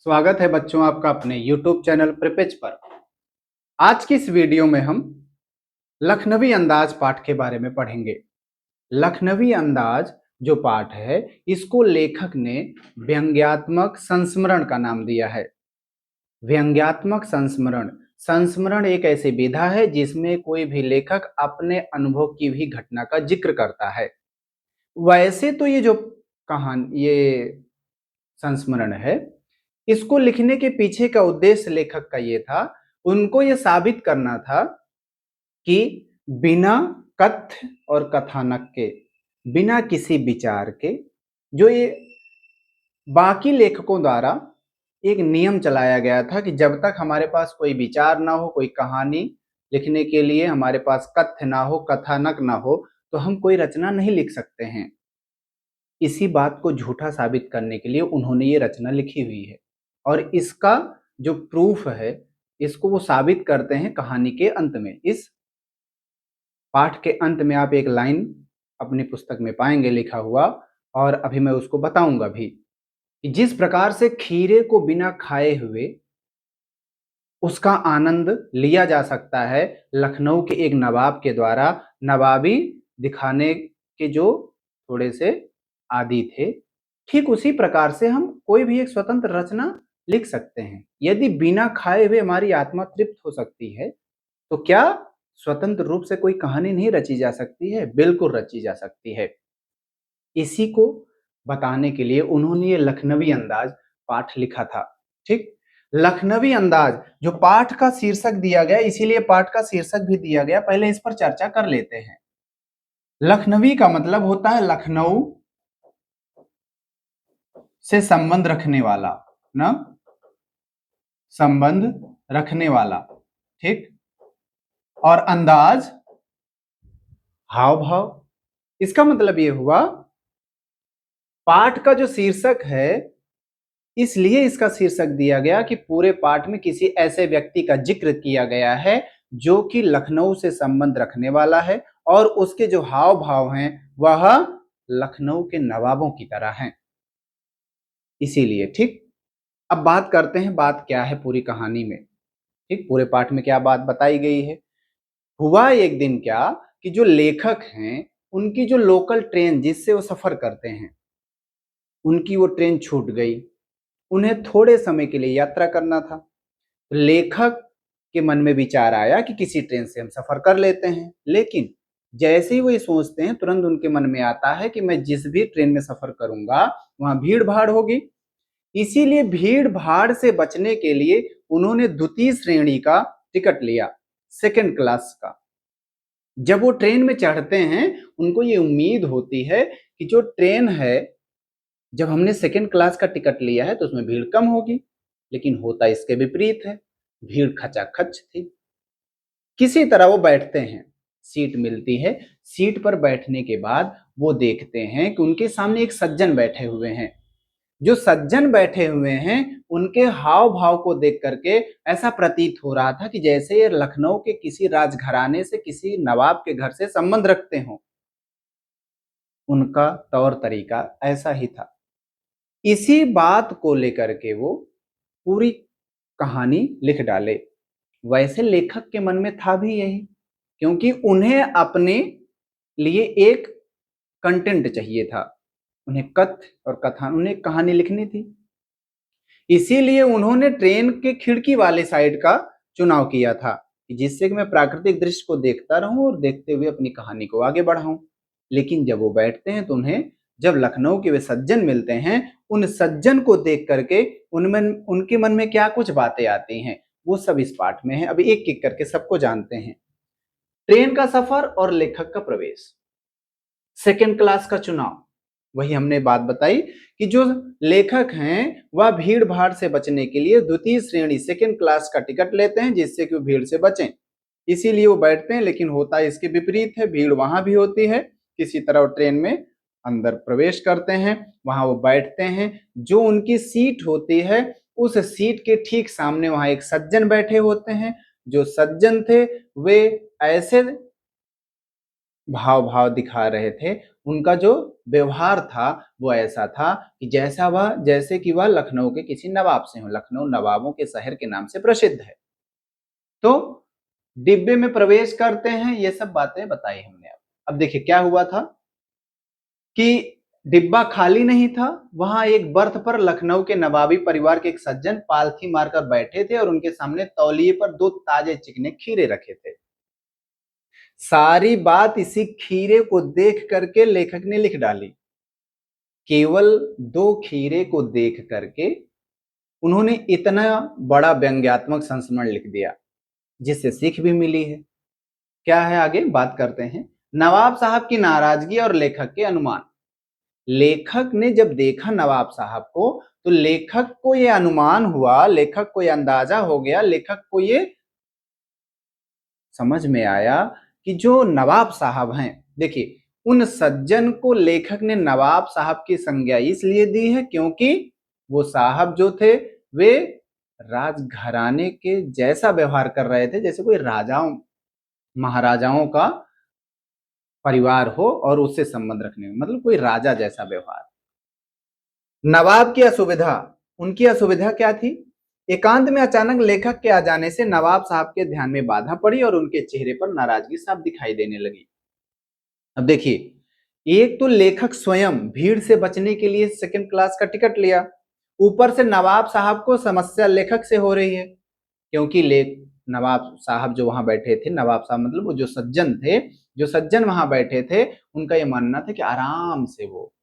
स्वागत है बच्चों आपका अपने YouTube चैनल प्रिपेज पर। आज की इस वीडियो में हम लखनवी अंदाज पाठ के बारे में पढ़ेंगे। लखनवी अंदाज जो पाठ है इसको लेखक ने व्यंग्यात्मक संस्मरण का नाम दिया है। व्यंग्यात्मक संस्मरण संस्मरण एक ऐसी विधा है जिसमें कोई भी लेखक अपने अनुभव की भी घटना का जिक्र करता है। वैसे तो ये जो कहानी ये संस्मरण है, इसको लिखने के पीछे का उद्देश्य लेखक का ये था, उनको ये साबित करना था कि बिना कथ्य और कथानक के, बिना किसी विचार के, जो ये बाकी लेखकों द्वारा एक नियम चलाया गया था कि जब तक हमारे पास कोई विचार ना हो, कोई कहानी लिखने के लिए हमारे पास कथ्य ना हो, कथानक ना हो, तो हम कोई रचना नहीं लिख सकते हैं। इसी बात को झूठा साबित करने के लिए उन्होंने ये रचना लिखी हुई है और इसका जो प्रूफ है इसको वो साबित करते हैं कहानी के अंत में। इस पाठ के अंत में आप एक लाइन अपनी पुस्तक में पाएंगे लिखा हुआ, और अभी मैं उसको बताऊंगा भी कि जिस प्रकार से खीरे को बिना खाए हुए उसका आनंद लिया जा सकता है लखनऊ के एक नवाब के द्वारा, नवाबी दिखाने के जो थोड़े से आदी थे, ठीक उसी प्रकार से हम कोई भी एक स्वतंत्र रचना लिख सकते हैं। यदि बिना खाए हुए हमारी आत्मा तृप्त हो सकती है तो क्या स्वतंत्र रूप से कोई कहानी नहीं रची जा सकती है? बिल्कुल रची जा सकती है। इसी को बताने के लिए उन्होंने ये लखनवी अंदाज पाठ लिखा था। ठीक, लखनवी अंदाज जो पाठ का शीर्षक दिया गया, इसीलिए पाठ का शीर्षक भी दिया गया। पहले इस पर चर्चा कर लेते हैं। लखनवी का मतलब होता है लखनऊ से संबंध रखने वाला, ना, संबंध रखने वाला। ठीक, और अंदाज हाव भाव। इसका मतलब ये हुआ पाठ का जो शीर्षक है, इसलिए इसका शीर्षक दिया गया कि पूरे पाठ में किसी ऐसे व्यक्ति का जिक्र किया गया है जो कि लखनऊ से संबंध रखने वाला है और उसके जो हाव भाव हैं वह लखनऊ के नवाबों की तरह हैं, इसीलिए। ठीक, अब बात करते हैं बात क्या है पूरी कहानी में। ठीक, पूरे पाठ में क्या बात बताई गई है। हुआ एक दिन क्या कि जो लेखक हैं उनकी जो लोकल ट्रेन जिससे वो सफर करते हैं, उनकी वो ट्रेन छूट गई। उन्हें थोड़े समय के लिए यात्रा करना था। लेखक के मन में विचार आया कि किसी ट्रेन से हम सफर कर लेते हैं, लेकिन जैसे ही वो ये सोचते हैं तुरंत उनके मन में आता है कि मैं जिस भी ट्रेन में सफर करूंगा वहां भीड़ भाड़ होगी। इसीलिए भीड़ भाड़ से बचने के लिए उन्होंने द्वितीय श्रेणी का टिकट लिया, सेकंड क्लास का। जब वो ट्रेन में चढ़ते हैं उनको ये उम्मीद होती है कि जो ट्रेन है, जब हमने सेकंड क्लास का टिकट लिया है तो उसमें भीड़ कम होगी, लेकिन होता इसके विपरीत है, भीड़ खचाखच थी। किसी तरह वो बैठते हैं, सीट मिलती है। सीट पर बैठने के बाद वो देखते हैं कि उनके सामने एक सज्जन बैठे हुए हैं। जो सज्जन बैठे हुए हैं उनके हाव भाव को देख करके ऐसा प्रतीत हो रहा था कि जैसे ये लखनऊ के किसी राजघराने से, किसी नवाब के घर से संबंध रखते हों। उनका तौर तरीका ऐसा ही था। इसी बात को लेकर के वो पूरी कहानी लिख डाले। वैसे लेखक के मन में था भी यही, क्योंकि उन्हें अपने लिए एक कंटेंट चाहिए था, उन्हें कथ्य और कथा, उन्हें कहानी लिखनी थी। इसीलिए उन्होंने ट्रेन के खिड़की वाले साइड का चुनाव किया था कि जिससे कि मैं प्राकृतिक दृश्य को देखता रहूं और देखते हुए अपनी कहानी को आगे बढ़ाऊं। लेकिन जब वो बैठते हैं तो उन्हें, जब लखनऊ के वे सज्जन मिलते हैं, उन सज्जन को देख करके उनमें, उनके मन में क्या कुछ बातें आती हैं वो सब इस पाठ में है। अभी एक एक करके सबको जानते हैं। ट्रेन का सफर और लेखक का प्रवेश, सेकंड क्लास का चुनाव, वही हमने बात बताई कि जो लेखक हैं वह भीड़ भाड़ से बचने के लिए द्वितीय श्रेणी सेकंड क्लास का टिकट लेते हैं जिससे कि वो भीड़ से बचें। इसीलिए वो बैठते हैं, लेकिन होता इसके विपरीत है, भीड़ वहां भी होती है। किसी तरह वो ट्रेन में अंदर प्रवेश करते हैं, वहां वो बैठते हैं। जो उनकी सीट होती है उस सीट के ठीक सामने वहां एक सज्जन बैठे होते हैं। जो सज्जन थे वे ऐसे भाव भाव दिखा रहे थे। उनका जो व्यवहार था वो ऐसा था कि जैसे कि वह लखनऊ के किसी नवाब से हो। लखनऊ नवाबों के शहर के नाम से प्रसिद्ध है। तो डिब्बे में प्रवेश करते हैं, ये सब बातें बताई हमने। अब देखिए क्या हुआ था कि डिब्बा खाली नहीं था। वहां एक बर्थ पर लखनऊ के नवाबी परिवार के एक सज्जन पालथी मारकर बैठे थे और उनके सामने तौलिए पर 2 ताजे चिकने खीरे रखे थे। सारी बात इसी खीरे को देख करके लेखक ने लिख डाली। केवल 2 खीरे को देख करके उन्होंने इतना बड़ा व्यंग्यात्मक संस्मरण लिख दिया, जिससे सीख भी मिली है। क्या है आगे बात करते हैं। नवाब साहब की नाराजगी और लेखक के अनुमान। लेखक ने जब देखा नवाब साहब को, तो लेखक को यह अनुमान हुआ, लेखक को यह अंदाजा हो गया, लेखक को ये समझ में आया कि जो नवाब साहब हैं, देखिए उन सज्जन को लेखक ने नवाब साहब की संज्ञा इसलिए दी है क्योंकि वो साहब जो थे वे राजघराने के जैसा व्यवहार कर रहे थे, जैसे कोई राजाओं महाराजाओं का परिवार हो और उससे संबंध रखने में, मतलब कोई राजा जैसा व्यवहार। नवाब की असुविधा, उनकी असुविधा क्या थी? एकांत में अचानक लेखक के आ जाने से नवाब साहब के ध्यान में बाधा पड़ी और उनके चेहरे पर नाराजगी साफ दिखाई देने लगी। अब देखिए, एक तो लेखक स्वयं भीड़ से बचने के लिए सेकंड क्लास का टिकट लिया, ऊपर से नवाब साहब को समस्या लेखक से हो रही है, क्योंकि नवाब साहब जो वहां बैठे थे, नवाब साहब मतलब वो जो सज्जन थे, जो सज्जन वहां बैठे थे, उनका ये मानना था कि आराम से वो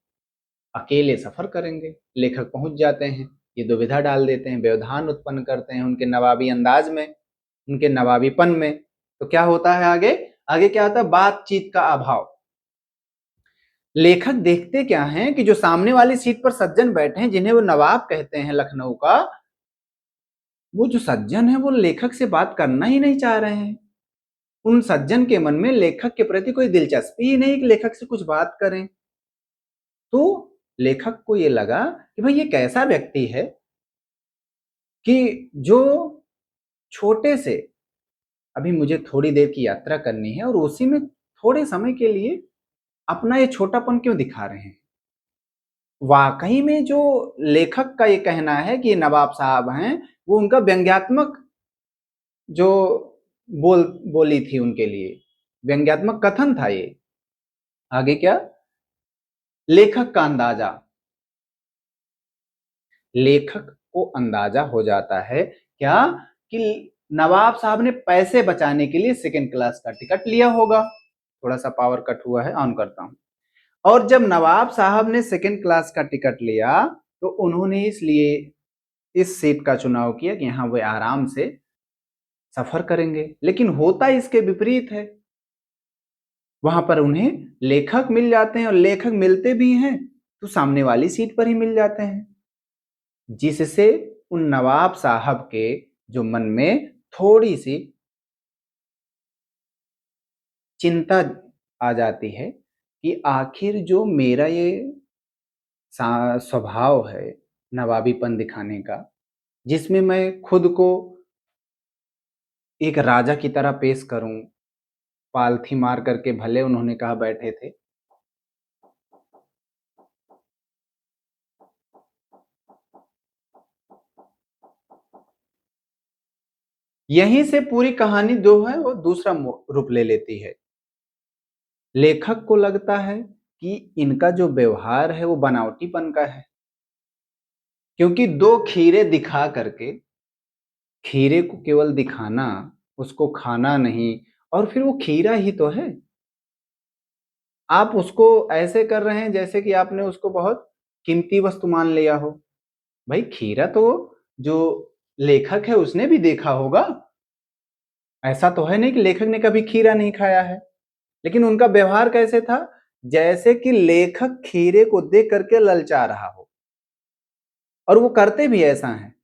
अकेले सफर करेंगे। लेखक पहुंच जाते हैं, ये दुविधा डाल देते हैं, व्यवधान उत्पन्न करते हैं उनके नवाबी अंदाज में, उनके नवाबीपन में। तो क्या होता है आगे? आगे क्या होता है? बातचीत का अभाव। लेखक देखते क्या हैं कि जो सामने वाली सीट पर सज्जन बैठे हैं, जिन्हें वो नवाब कहते हैं लखनऊ का, वो जो सज्जन है वो लेखक से बात करना ही नहीं चाह रहे हैं। उन सज्जन के मन में लेखक के प्रति कोई दिलचस्पी ही नहीं कि लेखक से कुछ बात करें। तो लेखक को ये लगा कि भाई ये कैसा व्यक्ति है कि जो छोटे से, अभी मुझे थोड़ी देर की यात्रा करनी है और उसी में थोड़े समय के लिए अपना ये छोटापन क्यों दिखा रहे हैं। वाकई में जो लेखक का ये कहना है कि नवाब साहब हैं, वो उनका व्यंग्यात्मक जो बोली थी उनके लिए, व्यंग्यात्मक कथन था ये। आगे क्या? लेखक का अंदाजा, लेखक को अंदाजा हो जाता है क्या कि नवाब साहब ने पैसे बचाने के लिए सेकंड क्लास का टिकट लिया होगा। थोड़ा सा पावर कट हुआ है, ऑन करता हूं। और जब नवाब साहब ने सेकंड क्लास का टिकट लिया तो उन्होंने इसलिए इस सीट का चुनाव किया कि यहां वे आराम से सफर करेंगे। लेकिन होता इसके विपरीत है, वहां पर उन्हें लेखक मिल जाते हैं और लेखक मिलते भी हैं तो सामने वाली सीट पर ही मिल जाते हैं, जिससे उन नवाब साहब के जो मन में थोड़ी सी चिंता आ जाती है कि आखिर जो मेरा ये स्वभाव है नवाबीपन दिखाने का, जिसमें मैं खुद को एक राजा की तरह पेश करूं, पालथी मार करके भले उन्होंने कहा बैठे थे, यहीं से पूरी कहानी जो है वो दूसरा रूप ले लेती है। लेखक को लगता है कि इनका जो व्यवहार है वो बनावटीपन का है, क्योंकि 2 खीरे दिखा करके, खीरे को केवल दिखाना, उसको खाना नहीं, और फिर वो खीरा ही तो है। आप उसको ऐसे कर रहे हैं जैसे कि आपने उसको बहुत कीमती वस्तु मान लिया हो। भाई खीरा तो जो लेखक है उसने भी देखा होगा, ऐसा तो है नहीं कि लेखक ने कभी खीरा नहीं खाया है। लेकिन उनका व्यवहार कैसे था? जैसे कि लेखक खीरे को देख करके ललचा रहा हो, और वो करते भी ऐसा हैं।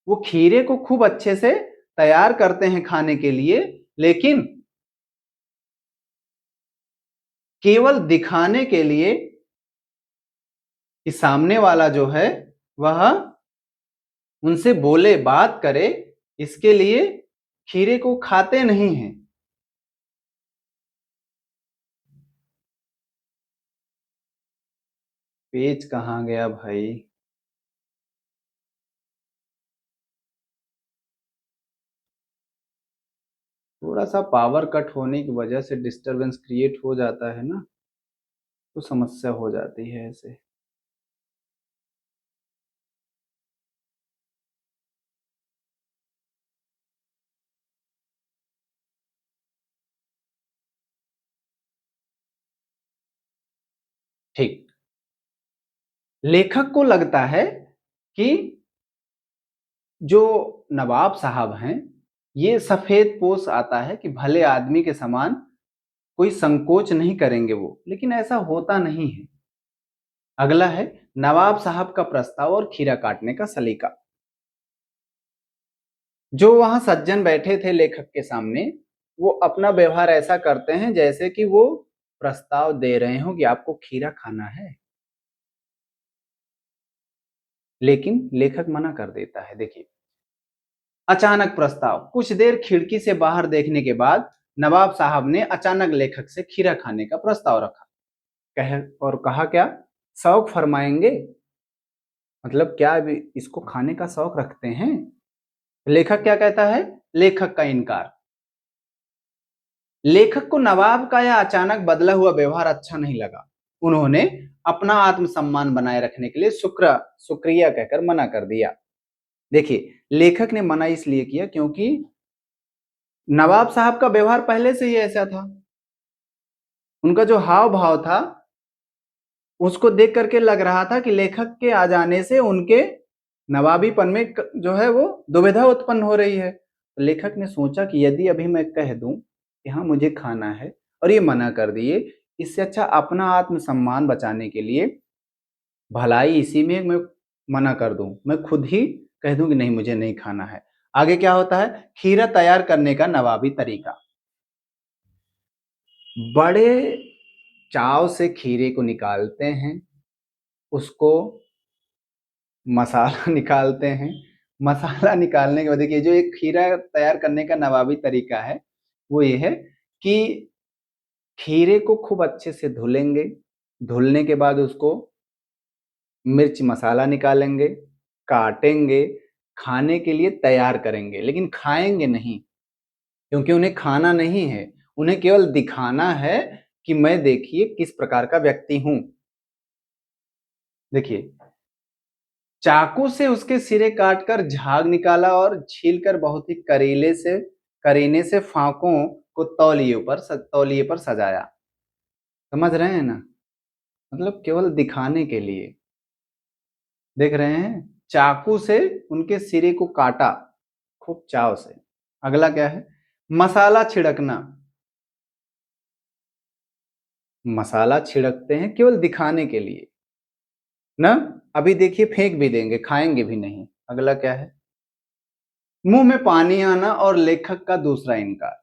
वो खीरे को खूब अच्छे से तैयार करते हैं खाने के लिए, लेकिन केवल दिखाने के लिए कि सामने वाला जो है वह उनसे बोले, बात करे, इसके लिए खीरे को खाते नहीं हैं। पेज कहाँ गया भाई? थोड़ा सा पावर कट होने की वजह से डिस्टरबेंस क्रिएट हो जाता है ना, तो समस्या हो जाती है ऐसे। ठीक। लेखक को लगता है कि जो नवाब साहब हैं, ये सफेद पोश आता है कि भले आदमी के समान कोई संकोच नहीं करेंगे वो, लेकिन ऐसा होता नहीं है। अगला है नवाब साहब का प्रस्ताव और खीरा काटने का सलीका। जो वहां सज्जन बैठे थे लेखक के सामने, वो अपना व्यवहार ऐसा करते हैं जैसे कि वो प्रस्ताव दे रहे हो कि आपको खीरा खाना है, लेकिन लेखक मना कर देता है। देखिए, अचानक प्रस्ताव। कुछ देर खिड़की से बाहर देखने के बाद नवाब साहब ने अचानक लेखक से खीरा खाने का प्रस्ताव रखा। कह और कहा क्या? शौक फरमाएंगे? मतलब क्या अभी इसको खाने का शौक रखते हैं? लेखक क्या कहता है? लेखक का इनकार। लेखक को नवाब का यह अचानक बदला हुआ व्यवहार अच्छा नहीं लगा। उन्होंने अपना आत्मसम्मान बनाए रखने के लिए शुक्रिया कहकर मना कर दिया। देखिए, लेखक ने मना इसलिए किया क्योंकि नवाब साहब का व्यवहार पहले से ही ऐसा था। उनका जो हाव भाव था, उसको देख करके लग रहा था कि लेखक के आ जाने से उनके नवाबीपन में जो है वो दुविधा उत्पन्न हो रही है। तो लेखक ने सोचा कि यदि अभी मैं कह दूं कि हाँ मुझे खाना है और ये मना कर दिए, इससे अच्छा अपना आत्मसम्मान बचाने के लिए भलाई इसी में मैं मना कर दूं, मैं खुद ही कह दूं कि नहीं मुझे नहीं खाना है। आगे क्या होता है? खीरा तैयार करने का नवाबी तरीका। बड़े चाव से खीरे को निकालते हैं, उसको मसाला निकालते हैं। मसाला निकालने के बाद देखिए, जो एक खीरा तैयार करने का नवाबी तरीका है वो ये है कि खीरे को खूब अच्छे से धुलेंगे, धुलने के बाद उसको मिर्च मसाला निकालेंगे, काटेंगे, खाने के लिए तैयार करेंगे, लेकिन खाएंगे नहीं, क्योंकि उन्हें खाना नहीं है, उन्हें केवल दिखाना है कि मैं देखिए किस प्रकार का व्यक्ति हूं। देखिए, चाकू से उसके सिरे काटकर झाग निकाला और छीलकर बहुत ही करीने से फांकों को तौलिए पर सजाया। समझ रहे हैं ना? मतलब केवल दिखाने के लिए। देख रहे हैं, चाकू से उनके सिरे को काटा खूब चाव से। अगला क्या है? मसाला छिड़कना। मसाला छिड़कते हैं केवल दिखाने के लिए ना। अभी देखिए, फेंक भी देंगे, खाएंगे भी नहीं। अगला क्या है? मुंह में पानी आना और लेखक का दूसरा इनकार।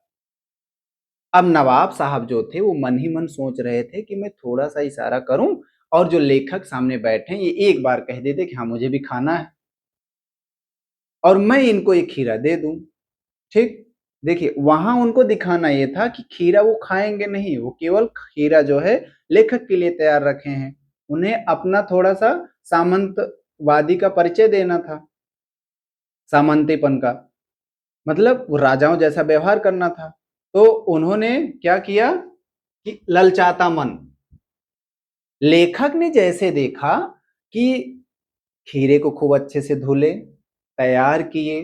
अब नवाब साहब जो थे वो मन ही मन सोच रहे थे कि मैं थोड़ा सा इशारा करूं और जो लेखक सामने बैठे हैं ये एक बार कह देते कि हाँ मुझे भी खाना है और मैं इनको एक खीरा दे दूं। ठीक। देखिए, वहां उनको दिखाना ये था कि खीरा वो खाएंगे नहीं, वो केवल खीरा जो है लेखक के लिए तैयार रखे हैं। उन्हें अपना थोड़ा सा सामंतवादी का परिचय देना था, सामंतीपन का, मतलब वो राजाओं जैसा व्यवहार करना था। तो उन्होंने क्या किया कि ललचाता मन। लेखक ने जैसे देखा कि खीरे को खूब अच्छे से धुले, तैयार किए,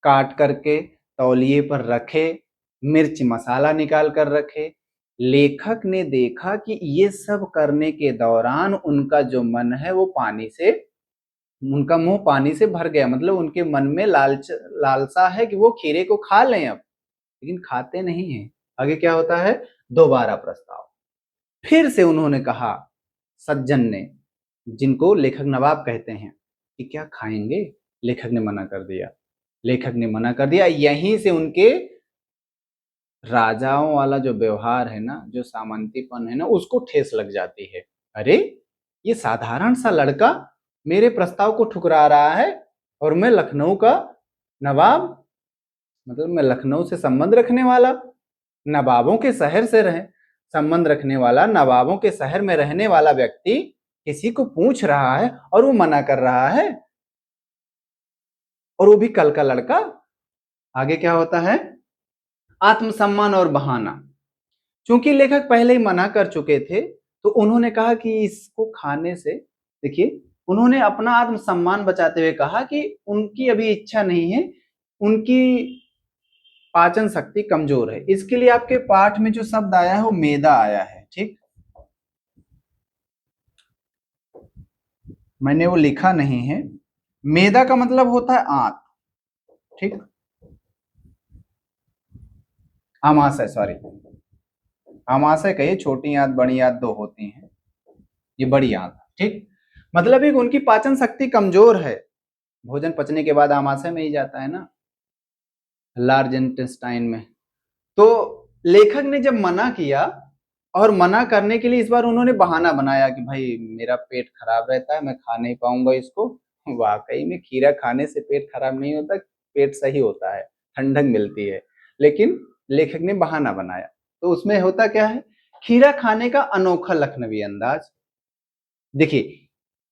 काट करके तौलिए पर रखे, मिर्च मसाला निकाल कर रखे, लेखक ने देखा कि ये सब करने के दौरान उनका जो मन है वो उनका मुंह पानी से भर गया। मतलब उनके मन में लालसा है कि वो खीरे को खा लें अब, लेकिन खाते नहीं है। आगे क्या होता है? दोबारा प्रस्ताव। फिर से उन्होंने कहा, सज्जन ने, जिनको लेखक नवाब कहते हैं, कि क्या खाएंगे? लेखक ने मना कर दिया। लेखक ने मना कर दिया। यहीं से उनके राजाओं वाला जो व्यवहार है ना, जो सामंतीपन है ना, उसको ठेस लग जाती है। अरे, ये साधारण सा लड़का मेरे प्रस्ताव को ठुकरा रहा है और मैं लखनऊ का नवाब, मतलब मैं लखनऊ से संबंध रखने वाला, नवाबों के शहर से रहे संबंध रखने वाला, नवाबों के शहर में रहने वाला व्यक्ति किसी को पूछ रहा है और वो मना कर रहा है, और वो भी कल का लड़का। आगे क्या होता है? आत्मसम्मान और बहाना। क्योंकि लेखक पहले ही मना कर चुके थे, तो उन्होंने कहा कि इसको खाने से, देखिए, उन्होंने अपना आत्मसम्मान बचाते हुए कहा कि उनकी अभी इच्छा नहीं है, उनकी पाचन शक्ति कमजोर है। इसके लिए आपके पाठ में जो शब्द आया है वो मेदा आया है, ठीक। मैंने वो लिखा नहीं है। मेदा का मतलब होता है आंत, ठीक। आमाशय, सॉरी, आमाशय कहिए, छोटी आंत बड़ी आंत दो होती हैं, ये बड़ी आंत, ठीक। मतलब एक उनकी पाचन शक्ति कमजोर है, भोजन पचने के बाद आमाशय में ही जाता है ना, लार्ज इंटेस्टाइन में। तो लेखक ने जब मना किया, और मना करने के लिए इस बार उन्होंने बहाना बनाया कि भाई मेरा पेट खराब रहता है, मैं खा नहीं पाऊंगा इसको। वाकई में खीरा खाने से पेट खराब नहीं होता, पेट सही होता है, ठंडक मिलती है। लेकिन लेखक ने बहाना बनाया, तो उसमें होता क्या है? खीरा खाने का अनोखा लखनवी अंदाज। देखिए,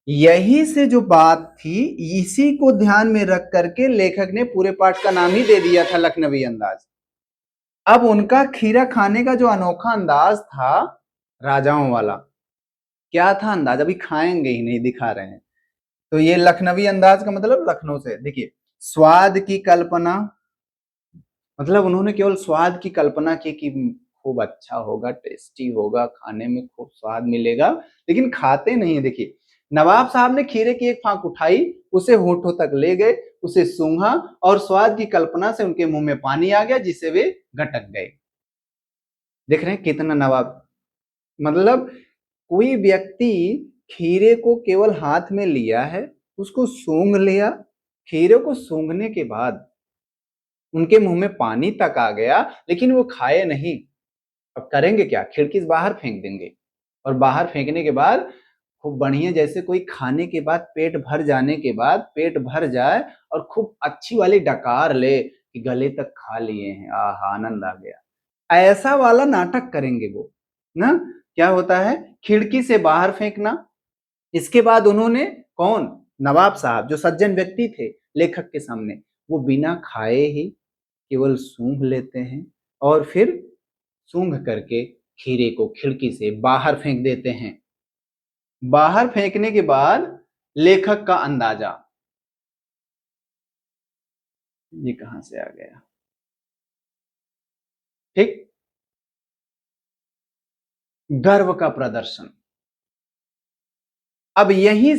यही से जो बात थी, इसी को ध्यान में रख करके लेखक ने पूरे पाठ का नाम ही दे दिया था लखनवी अंदाज। अब उनका खीरा खाने का जो अनोखा अंदाज था, राजाओं वाला, क्या था अंदाज, अभी खाएंगे ही नहीं, दिखा रहे हैं। तो ये लखनवी अंदाज का मतलब लखनऊ से, देखिए, स्वाद की कल्पना, मतलब उन्होंने केवल स्वाद की कल्पना की कि खूब अच्छा होगा, टेस्टी होगा, खाने में खूब स्वाद मिलेगा, लेकिन खाते नहीं है। देखिए, नवाब साहब ने खीरे की एक फांक उठाई, उसे होठों तक ले गए, उसे सूंघा, और स्वाद की कल्पना से उनके मुंह में पानी आ गया, जिससे वे गटक गए। देख रहे हैं कितना नवाब, मतलब कोई व्यक्ति खीरे को केवल हाथ में लिया है, उसको सूंघ लिया, खीरे को सूंघने के बाद उनके मुंह में पानी तक आ गया, लेकिन वो खाए नहीं। अब करेंगे क्या? खिड़की से बाहर फेंक देंगे, और बाहर फेंकने के बाद खूब बढ़िया, जैसे कोई खाने के बाद पेट भर जाने के बाद पेट भर जाए और खूब अच्छी वाली डकार ले कि गले तक खा लिए हैं, आह आनंद आ गया, ऐसा वाला नाटक करेंगे वो ना। क्या होता है? खिड़की से बाहर फेंकना। इसके बाद उन्होंने, कौन? नवाब साहब, जो सज्जन व्यक्ति थे लेखक के सामने, वो बिना खाए ही केवल सूंघ लेते हैं, और फिर सूंघ करके खीरे को खिड़की से बाहर फेंक देते हैं। बाहर फेंकने के बाद लेखक का अंदाजा, ये कहां से आ गया, ठीक, गर्व का प्रदर्शन। अब यहीं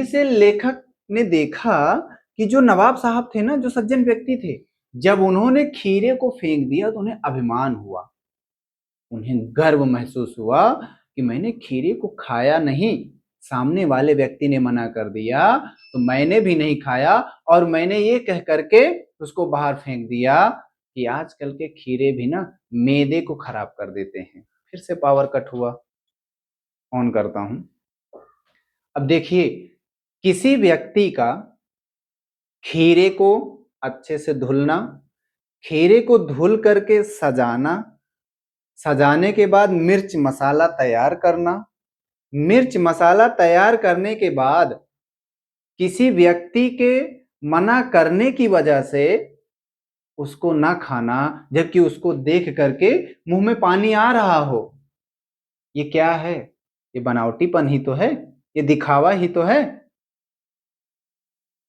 से लेखक ने देखा कि जो नवाब साहब थे ना, जो सज्जन व्यक्ति थे, जब उन्होंने खीरे को फेंक दिया तो उन्हें अभिमान हुआ, उन्हें गर्व महसूस हुआ कि मैंने खीरे को खाया नहीं, सामने वाले व्यक्ति ने मना कर दिया तो मैंने भी नहीं खाया, और मैंने ये कह करके उसको बाहर फेंक दिया कि आजकल के खीरे भी ना मैदे को खराब कर देते हैं। फिर से पावर कट हुआ, ऑन करता हूं। अब देखिए, किसी व्यक्ति का खीरे को अच्छे से धुलना, खीरे को धुल करके सजाना, सजाने के बाद मिर्च मसाला तैयार करना, मिर्च मसाला तैयार करने के बाद किसी व्यक्ति के मना करने की वजह से उसको ना खाना, जबकि उसको देख करके मुंह में पानी आ रहा हो, ये क्या है? ये बनावटीपन ही तो है, ये दिखावा ही तो है।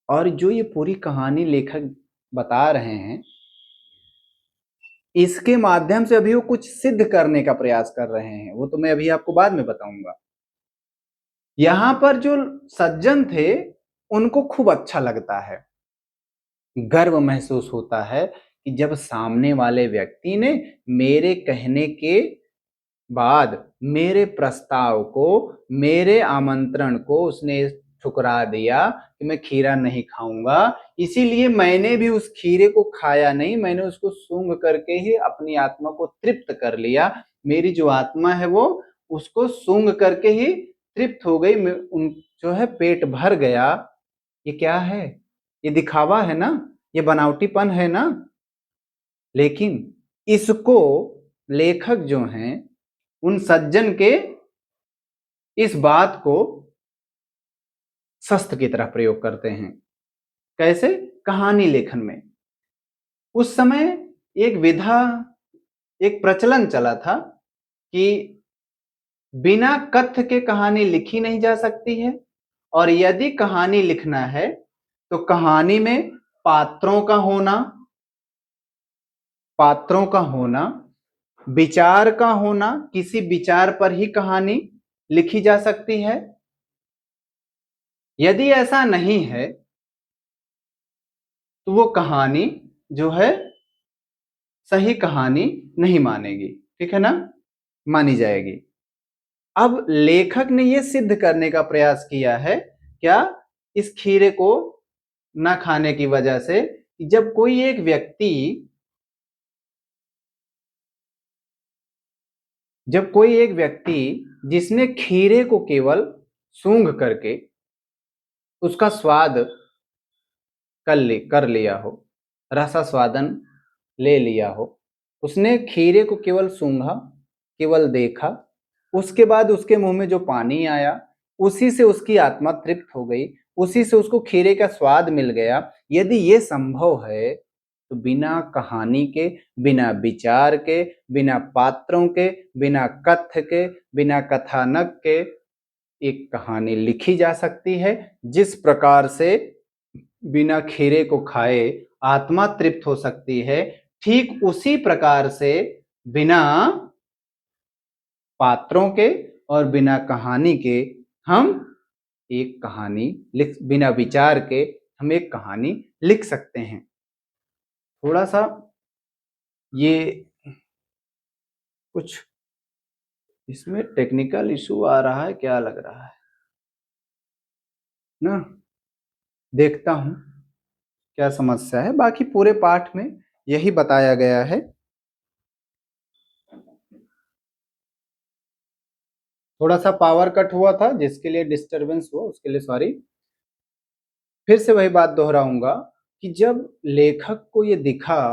और जो ये पूरी कहानी लेखक बता रहे हैं, इसके माध्यम से अभी वो कुछ सिद्ध करने का प्रयास कर रहे हैं, वो तो मैं अभी आपको बाद में बताऊंगा। यहां पर जो सज्जन थे, उनको खूब अच्छा लगता है, गर्व महसूस होता है कि जब सामने वाले व्यक्ति ने मेरे कहने के बाद मेरे प्रस्ताव को, मेरे आमंत्रण को उसने ठुकरा दिया कि मैं खीरा नहीं खाऊंगा, इसीलिए मैंने भी उस खीरे को खाया नहीं, मैंने उसको सूंघ करके ही अपनी आत्मा को तृप्त कर लिया। मेरी जो आत्मा है वो उसको सूंघ करके ही तृप्त हो गई, उन जो है पेट भर गया। ये क्या है? ये दिखावा है ना, ये बनावटीपन है ना। लेकिन इसको लेखक जो हैं, उन सज्जन के इस बात को शस्त्र की तरह प्रयोग करते हैं। कैसे? कहानी लेखन में उस समय एक विधा, एक प्रचलन चला था कि बिना कथ्य के कहानी लिखी नहीं जा सकती है, और यदि कहानी लिखना है तो कहानी में पात्रों का होना, विचार का होना, किसी विचार पर ही कहानी लिखी जा सकती है। यदि ऐसा नहीं है तो वो कहानी जो है सही कहानी नहीं मानेगी, ठीक है ना, मानी जाएगी। अब लेखक ने यह सिद्ध करने का प्रयास किया है, क्या, इस खीरे को न खाने की वजह से, जब कोई एक व्यक्ति जिसने खीरे को केवल सूंघ करके उसका स्वाद कर लिया हो, रसास्वादन ले लिया हो, उसने खीरे को केवल सूंघा, केवल देखा, उसके बाद उसके मुंह में जो पानी आया उसी से उसकी आत्मा तृप्त हो गई, उसी से उसको खीरे का स्वाद मिल गया। यदि ये संभव है तो बिना कहानी के, बिना विचार के, बिना पात्रों के, बिना कथ्य के, बिना कथानक के एक कहानी लिखी जा सकती है। जिस प्रकार से बिना खीरे को खाए आत्मा तृप्त हो सकती है, ठीक उसी प्रकार से बिना पात्रों के और बिना कहानी के हम एक कहानी लिख, बिना विचार के हम एक कहानी लिख सकते हैं। थोड़ा सा ये कुछ इसमें टेक्निकल इशू आ रहा है, क्या लग रहा है ना, देखता हूं क्या समस्या है। बाकी पूरे पाठ में यही बताया गया है। थोड़ा सा पावर कट हुआ था जिसके लिए डिस्टरबेंस हुआ, उसके लिए सॉरी। फिर से वही बात दोहराऊंगा कि जब लेखक को ये दिखा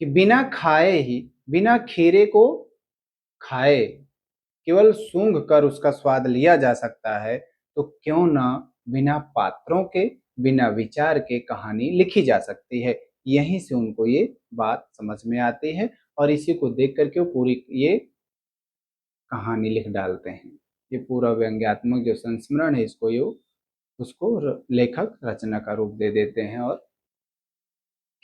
कि बिना खाए ही, बिना खीरे को खाए केवल सूंघ कर उसका स्वाद लिया जा सकता है, तो क्यों ना बिना पात्रों के, बिना विचार के कहानी लिखी जा सकती है। यहीं से उनको ये बात समझ में आती है और इसी को देख करके वो पूरी ये कहानी लिख डालते हैं। ये पूरा व्यंग्यात्मक जो संस्मरण है इसको ये उसको लेखक रचना का रूप दे देते हैं। और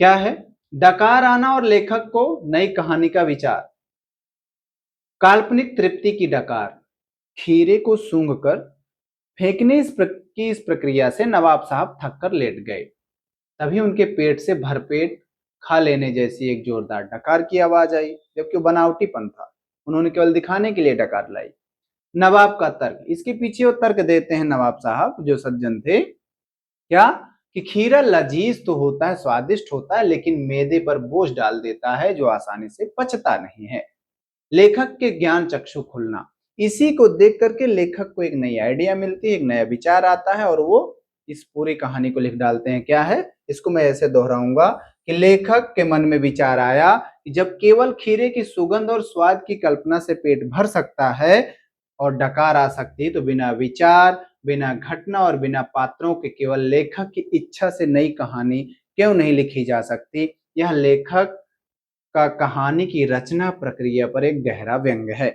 क्या है, डकार आना और लेखक को नई कहानी का विचार। काल्पनिक तृप्ति की डकार, खीरे को सूंघकर फेंकने की इस प्रक्रिया से नवाब साहब थक कर लेट गए। तभी उनके पेट से भरपेट खा लेने जैसी एक जोरदार डकार की आवाज आई, जबकि वो बनावटीपन था, उन्होंने केवल दिखाने के लिए डकार लाई। नवाब का तर्क, इसके पीछे वो तर्क देते हैं नवाब साहब जो सज्जन थे, क्या, कि खीरा लजीज तो होता है, स्वादिष्ट होता है, लेकिन मैदे पर बोझ डाल देता है जो आसानी से पचता नहीं है। लेखक के ज्ञान चक्षु खुलना, इसी को देख करके लेखक को एक नई आइडिया मिलती है, एक नया विचार आता है और वो इस पूरी कहानी को लिख डालते हैं। क्या है, इसको मैं ऐसे दोहराऊंगा कि लेखक के मन में विचार आया कि जब केवल खीरे की सुगंध और स्वाद की कल्पना से पेट भर सकता है और डकार आ सकती है, तो बिना विचार, बिना घटना और बिना पात्रों के केवल लेखक की इच्छा से नई कहानी क्यों नहीं लिखी जा सकती। यह लेखक का कहानी की रचना प्रक्रिया पर एक गहरा व्यंग है,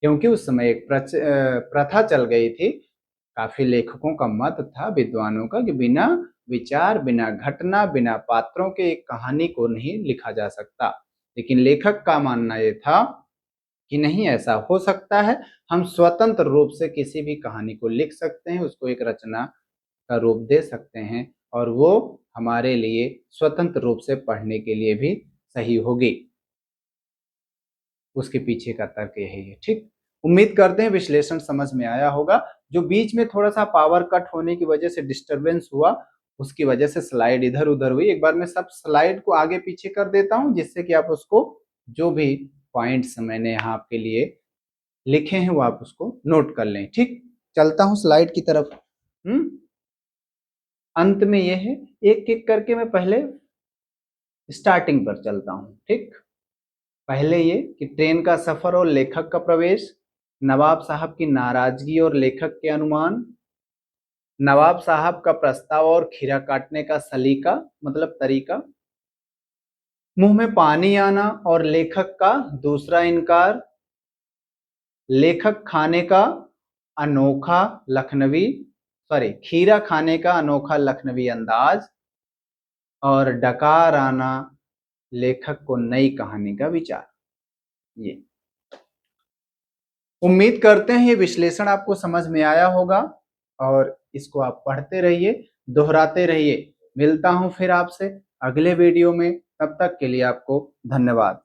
क्योंकि उस समय एक प्रथा चल गई थी, काफी लेखकों का मत था, विद्वानों का, कि बिना विचार, बिना घटना, बिना पात्रों के एक कहानी को नहीं लिखा जा सकता। लेकिन लेखक का मानना यह था कि नहीं, ऐसा हो सकता है, हम स्वतंत्र रूप से किसी भी कहानी को लिख सकते हैं, उसको एक रचना का रूप दे सकते हैं और वो हमारे लिए स्वतंत्र रूप से पढ़ने के लिए भी सही होगी। उसके पीछे का तर्क यही है। ठीक, उम्मीद करते हैं विश्लेषण समझ में आया होगा। जो बीच में थोड़ा सा पावर कट होने की वजह से डिस्टरबेंस हुआ, उसकी वजह से स्लाइड इधर उधर हुई। एक बार मैं सब स्लाइड को आगे पीछे कर देता हूं जिससे कि आप उसको, जो भी पॉइंट्स मैंने यहाँ आपके लिए लिखे हैं वो आप उसको नोट कर लें। ठीक, चलता हूं स्लाइड की तरफ। अंत में यह है, एक एक करके मैं पहले स्टार्टिंग पर चलता हूं। ठीक, पहले ये कि ट्रेन का सफर और लेखक का प्रवेश, नवाब साहब की नाराजगी और लेखक के अनुमान, नवाब साहब का प्रस्ताव और खीरा काटने का सलीका मतलब तरीका, मुंह में पानी आना और लेखक का दूसरा इनकार, लेखक खाने का अनोखा लखनवी खीरा खाने का अनोखा लखनवी अंदाज, और डकार आना लेखक को नई कहानी का विचार। ये उम्मीद करते हैं ये विश्लेषण आपको समझ में आया होगा और इसको आप पढ़ते रहिए, दोहराते रहिए। मिलता हूं फिर आपसे अगले वीडियो में, तब तक के लिए आपको धन्यवाद।